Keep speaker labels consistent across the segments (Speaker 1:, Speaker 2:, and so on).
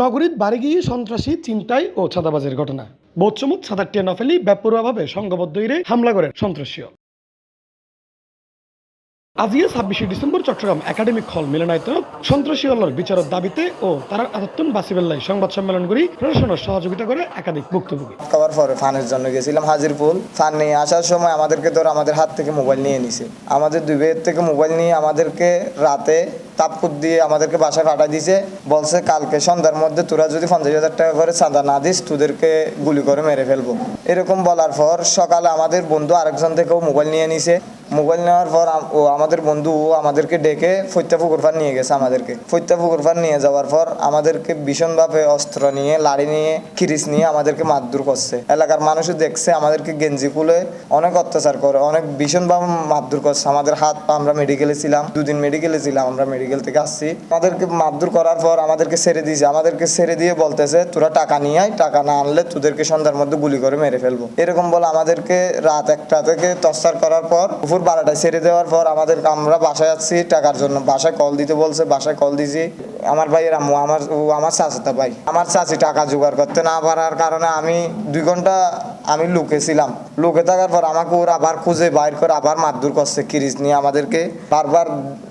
Speaker 1: নগরীর বাড়ি গিয়ে সন্ত্রাসী ছিনতাই ও চাঁদাবাজের ঘটনা বোধসমুদ সাতারটিয়া নফেলি বেপরোয়াভাবে সংঘবদ্ধ হয়ে হামলা করে সন্ত্রাসীও। আজকে ২৬শে ডিসেম্বর চট্টগ্রাম একাডেমিক হল মিলনায়তনত সন্ত্রাসী হল্লার বিচারের দাবিতে ও তারা আদত্তন বাসিবেল্লাই সংবাদ সম্মেলন করি প্রশাসনের সহযোগিতা করে একাধিক ভুক্তভোগী।
Speaker 2: খাবার পরে ফানের জন্য গেছিলাম হাজিরপুল। ফান নিয়ে আসার সময় আমাদেরকে ধর আমাদের হাত থেকে মোবাইল নিয়ে নিছে। আমাদের দুই ভাইয়ের থেকে মোবাইল নিয়ে আমাদেরকে রাতে তাপকুত দিয়ে আমাদেরকে বাসায় পাঠাই দিছে। বলছে কালকে সন্ধ্যার মধ্যে তোরা যদি ৫০,০০০ টাকা করে চাঁদা না দিস তোদেরকে গুলি করে মেরে ফেলবো। এরকম বলার পর সকালে আমাদের বন্ধু আরেকজন থেকেও মোবাইল নিয়ে নিছে। মোবাইল নেওয়ার পর আমাদের বন্ধু আমাদেরকে ডেকে ফৈত্যাপুকুরপাড় নিয়ে গেছে। আমাদেরকে ফৈত্যাপুকুরপাড় নিয়ে যাওয়ার পর আমাদেরকে ভীষণভাবে অস্ত্র নিয়ে লাড়ি নিয়ে খিরিস নিয়ে আমাদেরকে মারধর করছে। এলাকার মানুষও দেখছে আমাদেরকে গেঞ্জি খুলে অনেক অত্যাচার করে, অনেক ভীষণভাবে মারধর করছে। আমাদের হাত পা, আমরা মেডিকেলে ছিলাম, 2 দিন মেডিকেলে ছিলাম, আমরা মেডিকেল থেকে আসছি। আমাদেরকে মারধর করার পর আমাদেরকে ছেড়ে দিয়েছে। আমাদেরকে ছেড়ে দিয়ে বলতেছে তোরা টাকা নিয়ে আয়, টাকা না আনলে তোদেরকে সন্ধ্যার মধ্যে গুলি করে মেরে ফেলবো। এরকম বলে আমাদেরকে রাত 1টা থেকে টর্চার করার পর 12টায় ছেড়ে দেওয়ার পর আমরা বাসায় যাচ্ছি টাকার জন্য। বাসায় কল দিতে বলছে, বাসায় কল দিছি। আমার ভাইয়ের আম্মু আমার চাচাতো ভাই, আমার চাচি টাকা জোগাড় করতে না পারার কারণে আমি 2 ঘন্টা আমি লুকে ছিলাম। লুকে থাকার পর আমাকে ওরা আবার খুঁজে বাইর করে আবার মারধর করছে খিরিস নিয়ে। আমাদেরকে বারবার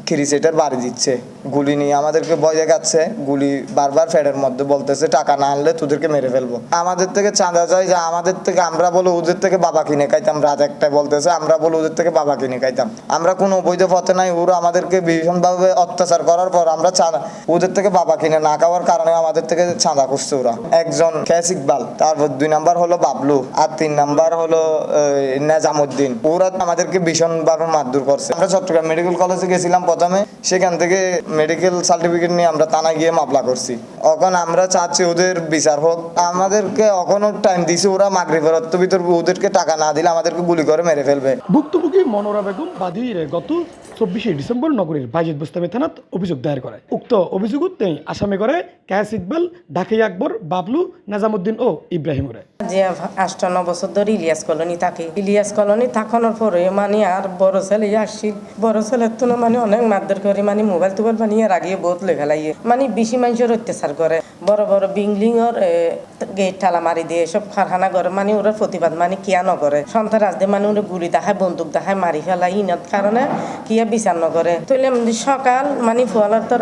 Speaker 2: খিরিস এটার বাড়ি দিচ্ছে, গুলি নিয়ে আমাদেরকে ভয় দেখাচ্ছে। গুলি বারবার ফেডের মধ্যে বলতেছে টাকা না আনলে তোদেরকে মেরে ফেলবো। আমাদের থেকে চাঁদা চাই যে আমাদের থেকে, আমরা বলে ওদের থেকে বাবা কিনে খাইতাম। রাত 1টায় বলতেছে আমরা বলে ওদের থেকে বাবা কিনে খাইতাম। আমরা কোনো অবৈধ পথে নাই। ওরা আমাদেরকে ভীষণভাবে অত্যাচার করার পর আমরা ওদের থেকে বাবা কিনে না খাওয়ার কারণে আমাদের থেকে চাঁদা করছে ওরা। একজন ক্যাশ ইকবাল, তারপর 2 নাম্বার হলো বাবলু, আর 3 নাম্বার হলো নেজামুদ্দিন। ওরা আমাদেরকে ভীষণভাবে মারধর করছে। আমরা চট্টগ্রাম মেডিকেল কলেজে গেছিলাম প্রথমে, সেখান থেকে মেডিকেল সার্টিফিকেট নিয়ে আমরা থানায় গিয়ে মামলা করছি। এখন আমরা চাচ্ছি ওদের বিচার হোক। আমাদেরকে এখনো টাইম দিছে, ওরা মাগরিবের ভিতর ওদেরকে টাকা না দিলে আমাদেরকে গুলি করে মেরে ফেলবে।
Speaker 1: ভুক্তভোগী মনোরা বেগম বাদীর গত ২৪শে ডিসেম্বর নগরীর বাইজিদ বুস্তামি থানাত অভিযোগ দায়ের করে। উক্ত অভিযোগত আসামি করে ক্যাশ ইকবাল, ঢাকি আকবর, বাবলু, নাজামুদ্দিন ও ইব্রাহিমরে।
Speaker 3: যে ৫৮ বছর ধরে ইলিয়াস কলোনি থাকে। ইলিয়াস কলোনি থাকানোর পরে মানে আর বড় ছেলে আসছিল। বড় ছেলের তো মানে অনেক মারধর করে, মানে মোবাইল টোবাইল বানিয়ে রাগিয়ে বহুত লেখালাইয়ে, মানে বেশি মানুষের অত্যাচার করে। বড় বড় বিল্ডিংর গেট ঠালা মারি দিয়ে সব কারখানা করে, মানে ওরা প্রতিবাদ মানে কিয়া নকরে। সন্ত্রাস দিয়ে মানে ওরা গুলি দেখায়, বন্দুক দেখায়, মারি ফেলাই। ইনত কারণে কিয়া বিচার নকরে। তৈলে সকাল মানে ফুয়ালার তো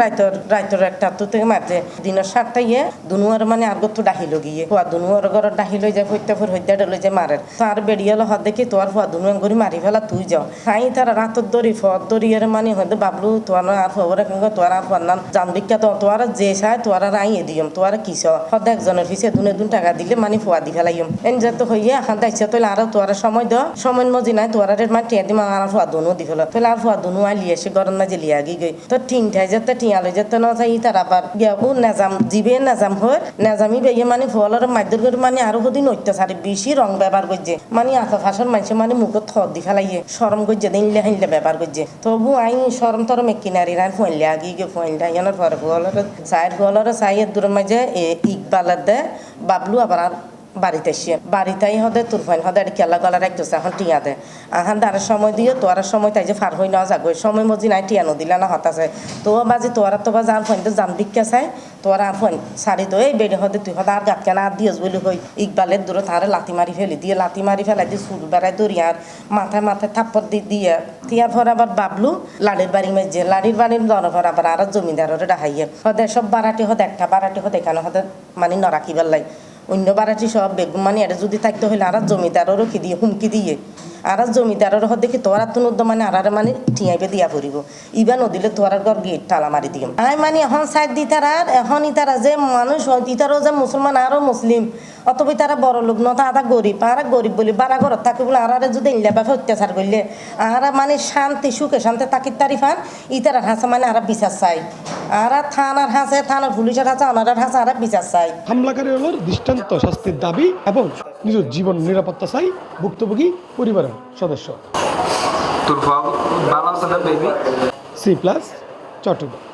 Speaker 3: রাইতর 1টা থেকে মারছে। দিনের 7টায় দুনুয়ার মানে আগত ডাহিল গিয়ে ফুয়া দুনুয়ার ঘর ডাহিল যায় ফৈত্যাপুর হইতে ডলে যে মারের। তার বেরিয়াল হাত দেখি তোর ফুয়া দুনুয়া ঘুরি মারি ফেলা তুই যাও। তাই তারা রাতর দড়ি ফর দড়িয়ার মানে হয়তো বাবলু তোর আর খবরে কিন্তু তোর আর ফর নাম জানবিকা তো তোর যে চায় তোর আর আইয়ে দিয়ম। তোর কিস হদ একজনের পিছিয়ে দুন টাকা দিলে মানে ফুয়া দি ফেলাইম। এন যে তো হইয়া হাত দাইছে তৈলে আরো তোর সময় দাও, সময় মজি নাই তোর মানে টিয়া দিমা আর ফুয়া দুনু দি ফেল। তৈলে আর ফুয়া দুনু আই লিয়েছে গরম মাঝে লিয়া গি গই তো টিংঠাই যেতে টিয়ালে যেতে না যাই তার আবার গিয়া ও নেজাম জিবে নেজাম হয় নেজামি বেয়ে মানে ফুয়ালার মারধর করে মানে আরো দিন অত্যাচারে বেশি রং ব্যবহার করছে। মানে আতা ফাঁসের মানুষের মানে মুখত থর দি ফেলাইয়ে সরম করছে দিনলে হাইলে ব্যবহার করছে। তবু আই সরম তরম কিনারি রান ফুয়াইলে আগি গিয়ে ফুয়াইলে ইয়ানোর পরে ফুয়ালার চাইয়ের দূরের মাঝে ইকবালের দে বাবলু আবার আর বাড়িতে এসে বাড়িতেই হদে তোর ফাইন হদে কেলা গলার একদোসে এখন টিয়া দে আহান দাঁড়ার সময় দিয়ে তোর সময় তাই যে ফার হই না যাগো সময় মজি নাই টিয়া নদিলা না হতাছে তো বাজি তোরা তো বা যার ফাইন তো জাম দিকে চাই তোরা আর ফাইন সারি তো এই বেড়ে হদে তুই হদে আর গাত কেনা আর দিয়েছ বলি হই ইকবালের দূরে তারে লাতি মারি ফেলি দিয়ে লাতি মারি ফেলাই দিয়ে চুল বেড়ায় দরিয়ার মাথায় থাপ্পড় দিয়ে তিয়ার পর আবার বাবলু লাড়ির বাড়ি মেজে লাড়ির বাড়ির দর পর আবার আর জমিদারের ডাহাইয়ে হদে সব বারাটি হদে একটা বারাটি হদে এখানে হদে মানে নরাকিবার লাই অন্য বারাটি সব বেগুন মানে এটা যদি থাকতে হইলে আর জমিদারেরও কি দিয়ে হুমকি দিয়ে আর জমিদারের হদ দেখি তোরা তুন মানে আর মানে ঠিয়াইবে দিয়া পড়িব ইবা নদিলে তোরার ঘর গেট তালা মারি দিম আই মানে এখন সাইড দি তারা এখন ইতারা যে মানুষ ইতারও যে মুসলমান আরও মুসলিম অতবি তারা বড় লোক ন তা গরিব বলি বারা ঘরত থাকে বলে আরারে যদি ইনলেবাফে অত্যাচার করলে আরা মানে শান্তি সুখে শান্তি তাকির তারি ফান ইতার হাসা মানে আরা বিচার চাই আরা থানার হাসে থানার পুলিশের হাসে আনার হাসে আরা বিচার চাই।
Speaker 1: হামলাকারী হলোর দৃষ্টান্ত শাস্তির দাবি এবং নিজের জীবন নিরাপত্তা চাই ভুক্তভোগী পরিবারের সদস্য।
Speaker 4: C+ চট্টগ্রাম।